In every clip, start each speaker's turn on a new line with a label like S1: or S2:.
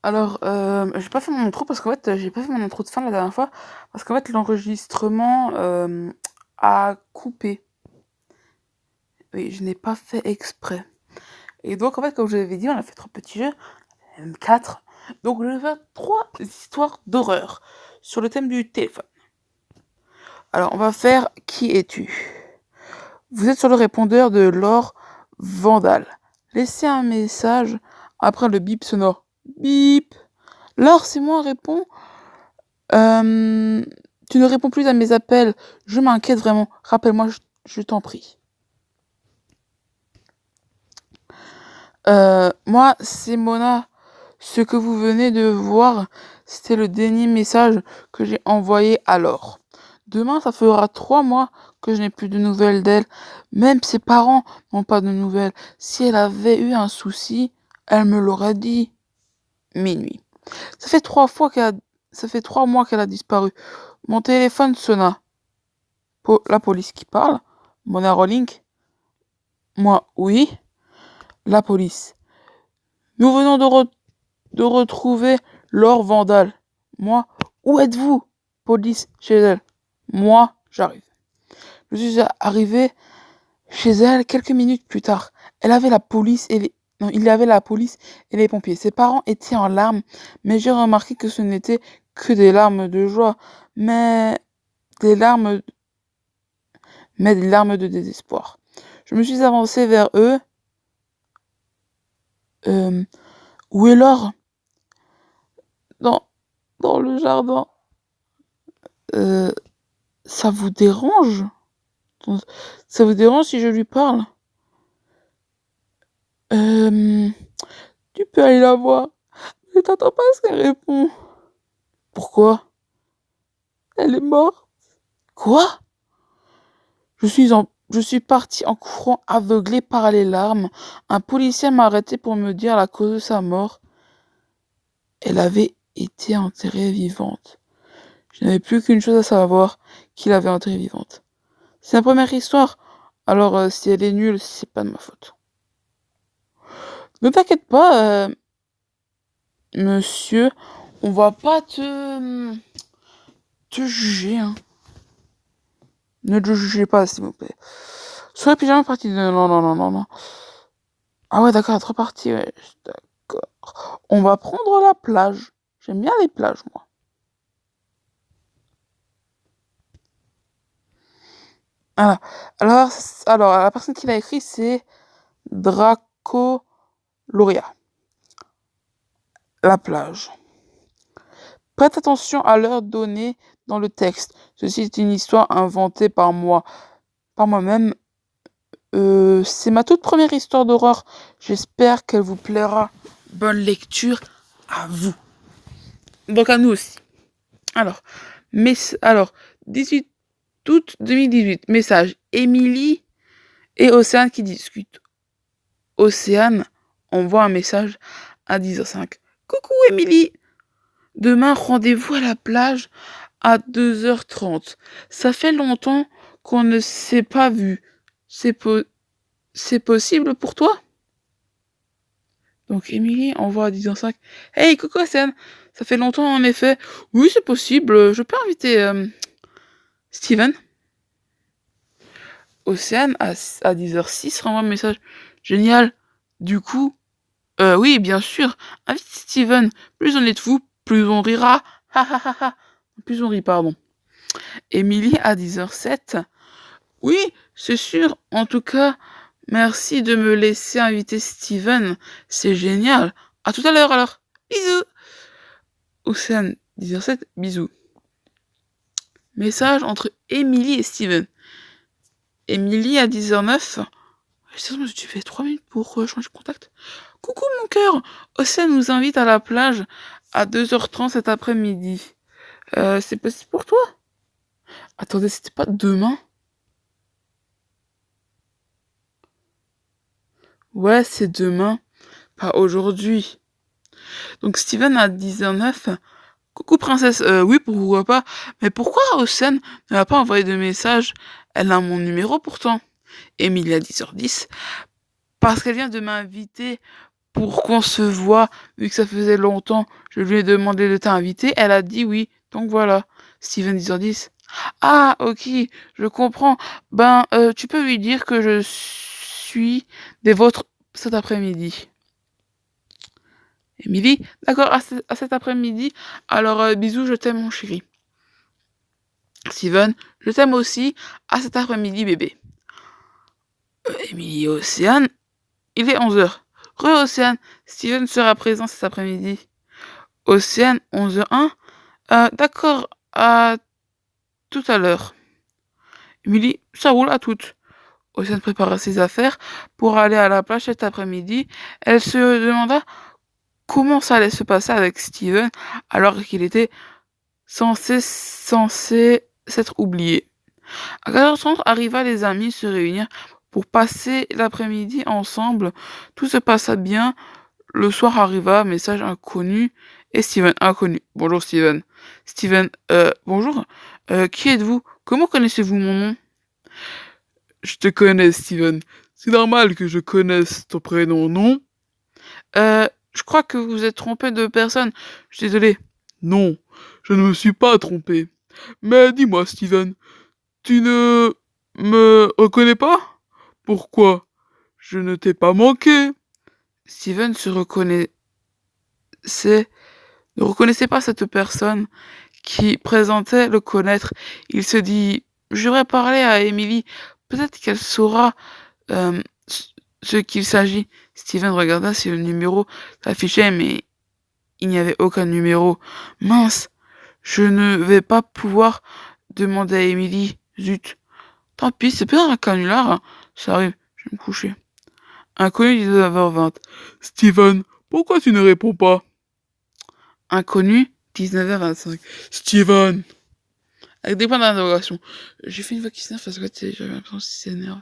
S1: Alors, j'ai pas fait mon intro parce qu'en fait, j'ai pas fait mon intro de fin la dernière fois parce qu'en fait, l'enregistrement, a coupé. Oui, je n'ai pas fait exprès et donc en fait, comme je l'avais dit, on a fait 3 petits jeux, même 4. Donc je vais faire 3 histoires d'horreur sur le thème du téléphone. Alors, on va faire Qui es-tu? Vous êtes sur le répondeur de Laure Vandal. Laissez un message après le bip sonore. Bip! Laure, c'est moi, réponds. Euh, Tu ne réponds plus à mes appels. Je m'inquiète vraiment. Rappelle-moi, je t'en prie. Moi, c'est Mona. Ce que vous venez de voir, c'était le dernier message que j'ai envoyé à Laure. Demain, ça fera 3 mois que je n'ai plus de nouvelles d'elle. Même ses parents n'ont pas de nouvelles. Si elle avait eu un souci, elle me l'aurait dit. Minuit. Ça fait 3 mois qu'elle a disparu. Mon téléphone sonna. La police qui parle. Mona Rowling. Moi, oui. La police. Nous venons de retrouver Laure Vandal. Moi, où êtes-vous? Police, chez elle. Moi, j'arrive. Je suis arrivé chez elle quelques minutes plus tard. Elle avait la police et les... Non, il y avait la police et les pompiers. Ses parents étaient en larmes, mais j'ai remarqué que ce n'était que des larmes de joie, mais des larmes, mais des larmes de désespoir. Je me suis avancé vers eux. Euh, Où est Laure? Dans, dans le jardin. Euh, Ça vous dérange? Ça vous dérange si je lui parle? Euh, Tu peux aller la voir. Ne t'attends pas à ce qu'elle répond. Pourquoi? Elle est morte. Quoi? Je suis parti en courant, aveuglé par les larmes. Un policier m'a arrêté pour me dire la cause de sa mort. Elle avait été enterrée vivante. Je n'avais plus qu'une chose à savoir, qu'il avait enterrée vivante. C'est la première histoire. Alors, si elle est nulle, c'est pas de ma faute. Ne t'inquiète pas, monsieur, on va pas te juger, hein. Ne le jugez pas, s'il vous plaît. Sur les pyjamas partie 2, non, non, non, non, non. Ah ouais, d'accord, 3 parties, ouais, d'accord. On va prendre la plage. J'aime bien les plages, moi. Voilà. Alors, la personne qui l'a écrit, c'est Draco Loria. La plage. Prête attention à l'heure donnée dans le texte. Ceci est une histoire inventée par moi-même. C'est ma toute première histoire d'horreur. J'espère qu'elle vous plaira. Bonne lecture à vous. Donc à nous aussi. Alors, alors 18 août 2018. Message. Émilie et Océane qui discutent. Océane envoie un message à 10h05. Coucou Émilie. Demain, rendez-vous à la plage à 2h30. Ça fait longtemps qu'on ne s'est pas vu. C'est possible pour toi? Donc Émilie envoie à 10h05. Hey, coucou Océane. Ça fait longtemps en effet. Oui, c'est possible. Je peux inviter Steven? Océane à 10h06 renvoie un message. Génial. Du coup, oui, bien sûr. Invite Steven. Plus on est de fous, plus on rira. Ha ha ha ha. Plus on rit, pardon. Émilie à 10h07. Oui, c'est sûr. En tout cas, merci de me laisser inviter Steven. C'est génial. À tout à l'heure alors. Bisous. Océane, 10h07. Bisous. Message entre Émilie et Steven. Émilie à 10h09. Tu fais 3 minutes pour changer de contact. Coucou mon cœur. Océane nous invite à la plage à 2h30 cet après-midi. C'est possible pour toi? Attendez, c'était pas demain? Ouais, c'est demain, pas aujourd'hui. Donc Steven à 10h09. Coucou princesse, oui, pourquoi pas. Mais pourquoi Océane ne m'a pas envoyé de message? Elle a mon numéro pourtant. Émilie à 10h10. Parce qu'elle vient de m'inviter pour qu'on se voit, vu que ça faisait longtemps, je lui ai demandé de t'inviter, elle a dit oui. Donc voilà, Steven 10h10. Ah, ok, je comprends. Ben, tu peux lui dire que je suis des vôtres cet après-midi. Émilie, d'accord, à cet après-midi. Alors, bisous, je t'aime, mon chéri. Steven, je t'aime aussi. À cet après-midi, bébé. Émilie et Océane, il est 11h. Océane, Steven sera présent cet après-midi. Océane, 11h01. D'accord, à tout à l'heure. Émilie, ça roule à toutes. Océane prépara ses affaires pour aller à la plage cet après-midi. Elle se demanda comment ça allait se passer avec Steven alors qu'il était censé s'être oublié. À 14h30 arriva les amis se réunir pour passer l'après-midi ensemble. Tout se passa bien. Le soir arriva, message inconnu et Steven inconnu. Bonjour Steven. Steven, bonjour. Qui êtes-vous? Comment connaissez-vous mon nom? Je te connais, Steven. C'est normal que je connaisse ton prénom, non? Je crois que vous êtes trompé de personne. Je suis désolé. Non, je ne me suis pas trompé. Mais dis-moi, Steven, tu ne me reconnais pas? Pourquoi? Je ne t'ai pas manqué. Steven ne reconnaissait pas cette personne qui présentait le connaître. Il se dit, je devrais parler à Emily. Peut-être qu'elle saura ce qu'il s'agit. Steven regarda si le numéro s'affichait, mais il n'y avait aucun numéro. Mince, je ne vais pas pouvoir demander à Emily. Zut. Tant pis, c'est peut-être un canular. Hein. Ça arrive, je vais me coucher. Inconnu 19h20. Steven, pourquoi tu ne réponds pas? Inconnu 19h25. Steven! Avec des points d'interrogation. J'ai fait une voix qui s'énerve parce que j'avais l'impression que s'énerve.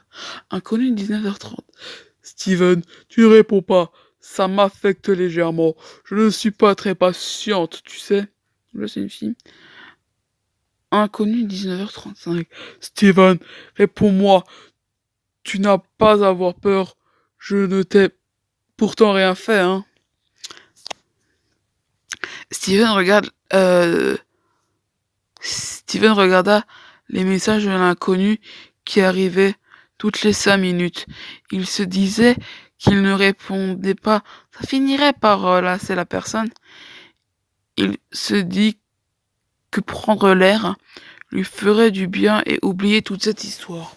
S1: Inconnu 19h30. Steven, tu ne réponds pas. Ça m'affecte légèrement. Je ne suis pas très patiente, tu sais. Là, c'est une fille. Inconnu 19h35. Steven, réponds-moi. Tu n'as pas à avoir peur. Je ne t'ai pourtant rien fait, hein. Steven regarda les messages de l'inconnu qui arrivaient toutes les 5 minutes. Il se disait qu'il ne répondait pas. Ça finirait par lasser la personne. Il se dit que prendre l'air lui ferait du bien et oublier toute cette histoire.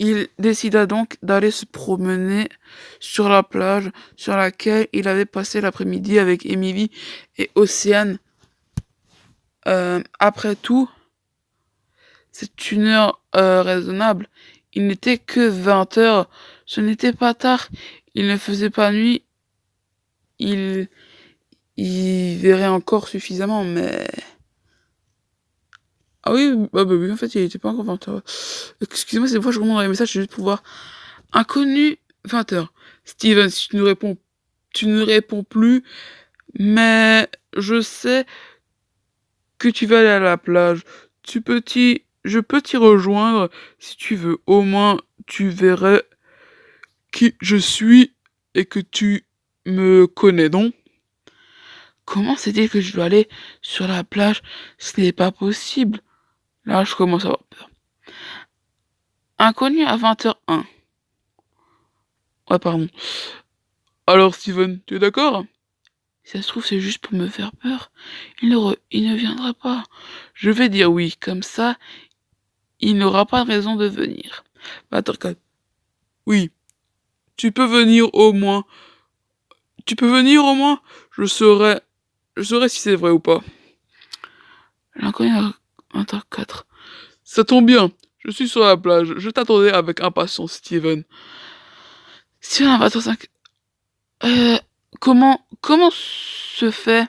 S1: Il décida donc d'aller se promener sur la plage sur laquelle il avait passé l'après-midi avec Emily et Océane. Après tout, c'est une heure raisonnable. Il n'était que 20h. Ce n'était pas tard. Il ne faisait pas nuit. Il verrait encore suffisamment, mais... Ah oui, bah oui, en fait, il était pas encore 20h. Excusez-moi, c'est fois je remonte dans les messages, juste pour voir. Inconnu, 20h. Steven, si tu ne réponds plus, mais je sais que tu vas aller à la plage. Je peux t'y rejoindre si tu veux. Au moins, tu verrais qui je suis et que tu me connais, non? Comment c'est-il que je dois aller sur la plage? Ce n'est pas possible. Là, je commence à avoir peur. Inconnu à 20h01. Ouais, pardon. Alors, Steven, tu es d'accord? Si ça se trouve, c'est juste pour me faire peur. Il ne viendra pas. Je vais dire oui, comme ça, il n'aura pas de raison de venir. 20h04. Oui, tu peux venir au moins. Tu peux venir au moins? Je saurai si c'est vrai ou pas. L'inconnu à 20h04. Ça tombe bien, je suis sur la plage. Je t'attendais avec impatience, Steven. Steven à 20h05. Comment se fait?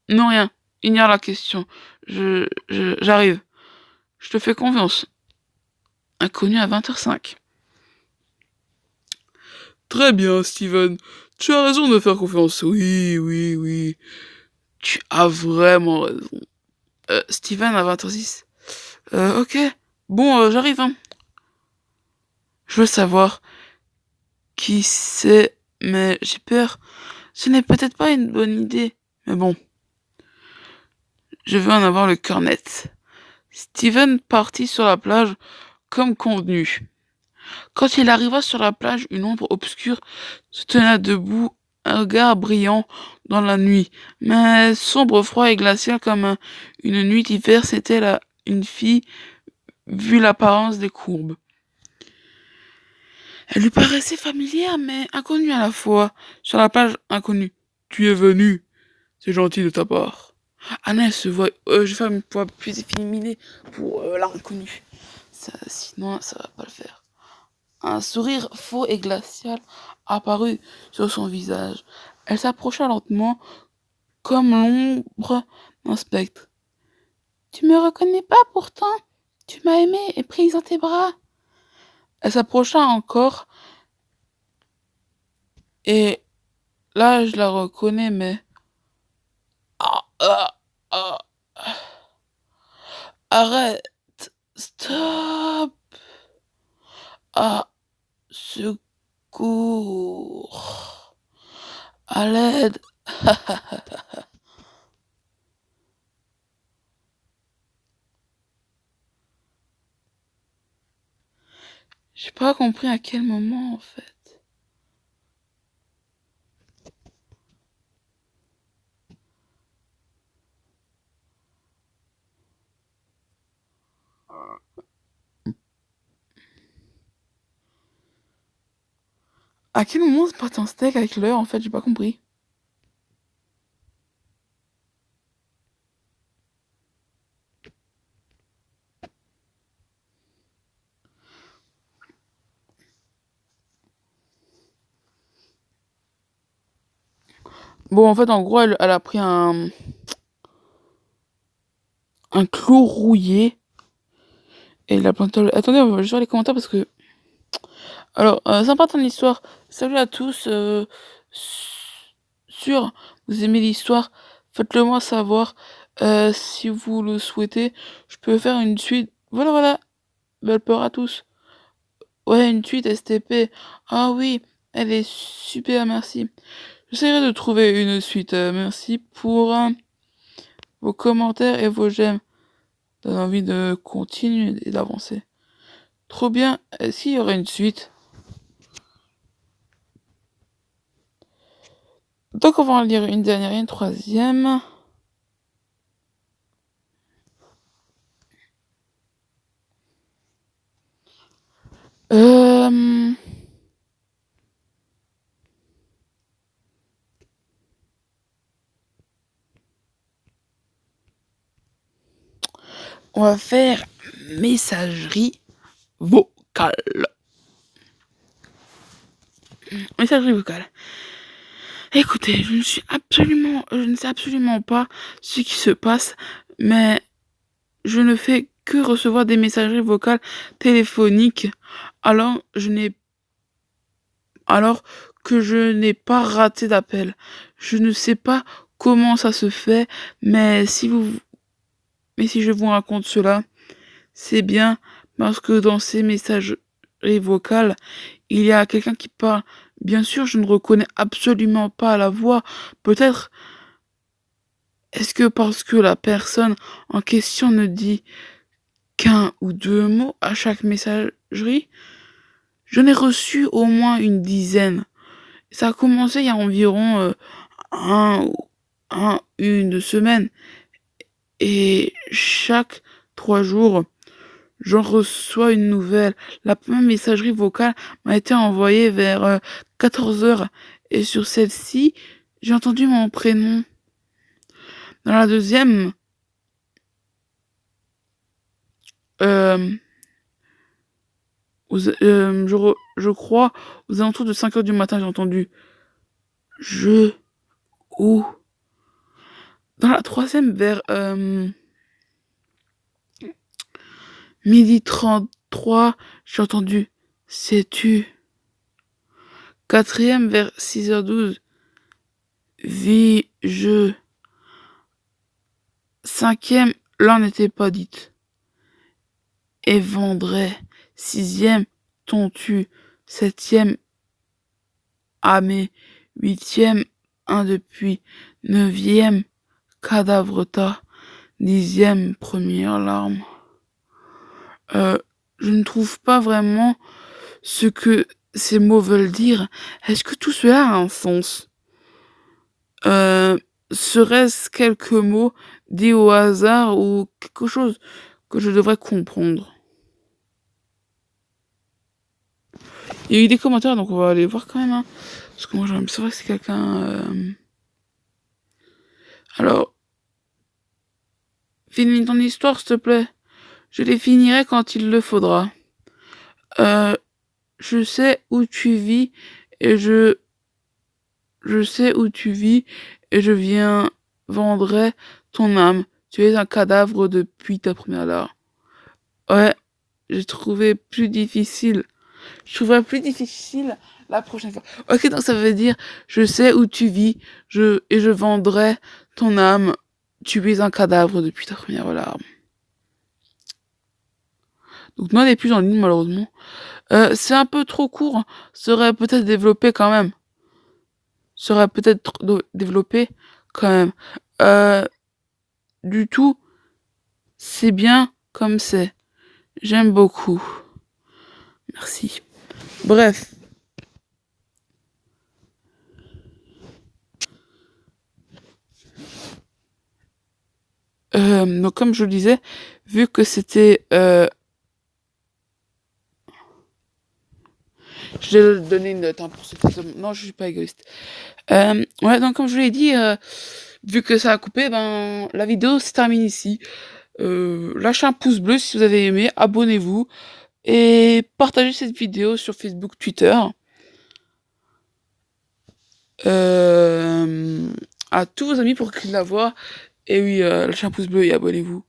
S1: Non, rien. Ignore la question. J'arrive. Je te fais confiance. Inconnu à 20h05. Très bien, Steven. Tu as raison de faire confiance. Oui, oui, oui. Tu as vraiment raison. Steven à 20h06. Ok. Bon, j'arrive, hein. Je veux savoir, Qui sait, mais j'ai peur. Ce n'est peut-être pas une bonne idée. Mais bon, je veux en avoir le cœur net. Steven partit sur la plage comme convenu. Quand il arriva sur la plage, une ombre obscure se tenait debout, un regard brillant dans la nuit, mais sombre, froid et glacial comme une nuit d'hiver. C'était là une fille, vu l'apparence des courbes. Elle lui paraissait familière, mais inconnue à la fois. Sur la plage, inconnue. Tu es venu. C'est gentil de ta part. Anna, elle se voit. Je vais faire une voix plus efféminée pour l'inconnue. Sinon, ça va pas le faire. Un sourire faux et glacial apparut sur son visage. Elle s'approcha lentement, comme l'ombre d'un spectre. Tu me reconnais pas pourtant? Tu m'as aimé et prise dans tes bras. Elle s'approcha encore, et là, je la reconnais, mais. Ah, ah, ah. Arrête! Stop! Ah, secours! À l'aide! J'ai pas compris à quel moment en fait. À quel moment se passe un steak avec l'heure en fait, j'ai pas compris. Bon, en fait, en gros, elle a pris un clou rouillé et il a planté. Attendez, on va juste voir les commentaires parce que. Alors, sympa ton histoire. Salut à tous. Sûr, vous aimez l'histoire, faites-le moi savoir. Si vous le souhaitez, je peux faire une suite. Voilà, voilà. Belle peur à tous. Ouais, une suite STP. Ah oui, elle est super, merci. J'essaierai de trouver une suite. Merci pour vos commentaires et vos j'aime. Donne envie de continuer et d'avancer. Trop bien. Est-ce qu'il y aurait une suite? Donc on va en lire une dernière et une troisième. Euh... On va faire messagerie vocale. Messagerie vocale. Écoutez, je ne sais absolument pas ce qui se passe, mais je ne fais que recevoir des messageries vocales téléphoniques, alors alors que je n'ai pas raté d'appel. Je ne sais pas comment ça se fait, mais si je vous raconte cela, c'est bien parce que dans ces messageries vocales, il y a quelqu'un qui parle. Bien sûr, je ne reconnais absolument pas la voix. Peut-être est-ce que parce que la personne en question ne dit qu'un ou deux mots à chaque messagerie? J'en ai reçu au moins une dizaine. Ça a commencé il y a environ un, une semaine. Et chaque 3 jours, j'en reçois une nouvelle. La première messagerie vocale m'a été envoyée vers 14 heures. Et sur celle-ci, j'ai entendu mon prénom. Dans la deuxième, euh, je crois, aux alentours de 5 heures du matin, j'ai entendu je ou. Dans la troisième, vers midi 33, j'ai entendu sais-tu. Quatrième, vers 6h12, vis je. Cinquième, là n'était pas dite. Et vendrait. Sixième, ton tu. Septième, à mes 8e, un depuis 9e, cadavre tas, 10e, première larme. Je ne trouve pas vraiment ce que ces mots veulent dire. Est-ce que tout cela a un sens? Serait-ce quelques mots dits au hasard ou quelque chose que je devrais comprendre? Il y a eu des commentaires, donc on va aller voir quand même, hein. Parce que moi j'aimerais savoir si c'est quelqu'un... Alors, finis ton histoire, s'il te plaît. Je les finirai quand il le faudra. Je sais où tu vis et je sais où tu vis et je vendrai ton âme. Tu es un cadavre depuis ta première larme. Ouais, j'ai trouvé plus difficile. Je trouverai plus difficile la prochaine fois. Ok, donc ça veut dire, je sais où tu vis, et je vendrai ton âme. Tu es un cadavre depuis ta première larme. Donc non, n'est plus en ligne malheureusement. C'est un peu trop court, hein. Serait peut-être développé quand même. Du tout, c'est bien comme c'est. J'aime beaucoup. Merci. Bref. Donc comme je le disais, vu que c'était... Je vais donner une note, hein, pour ceux qui... Non, je suis pas égoïste. Ouais, donc comme je vous l'ai dit, vu que ça a coupé, ben la vidéo se termine ici. Lâchez un pouce bleu si vous avez aimé, abonnez-vous et partagez cette vidéo sur Facebook, Twitter. À tous vos amis pour qu'ils la voient. Et oui, lâchez un pouce bleu et abonnez-vous.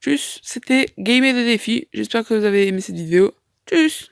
S1: Tchuss, c'était Gamer des défis. J'espère que vous avez aimé cette vidéo. Tchuss.